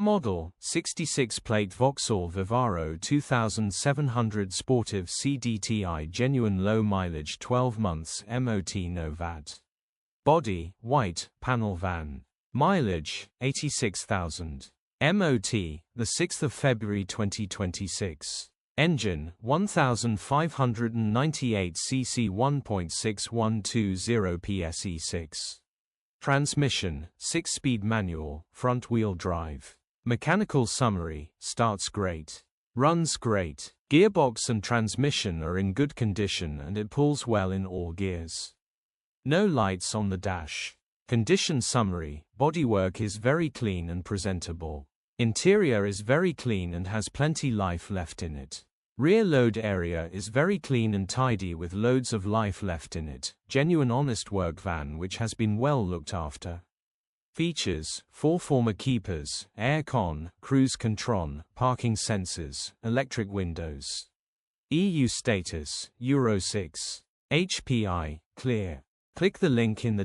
Model, 66-plate Vauxhall Vivaro 2700 Sportive Cdti Genuine low mileage 12 months MOT no VAT. Body, white, panel van. Mileage, 86,000. MOT, the 6th of February 2026. Engine, 1598 cc 1.6120 PSE6. Transmission, 6-speed manual, front-wheel drive. Mechanical summary, starts great. Runs great. Gearbox and transmission are in good condition and it pulls well in all gears. No lights on the dash. Condition summary, bodywork is very clean and presentable. Interior is very clean and has plenty life left in it. Rear load area is very clean and tidy with loads of life left in it. Genuine honest work van which has been well looked after. Features, 4 former keepers, aircon, cruise Contron, parking sensors, electric windows. EU status, Euro 6. HPI, clear. Click the link in the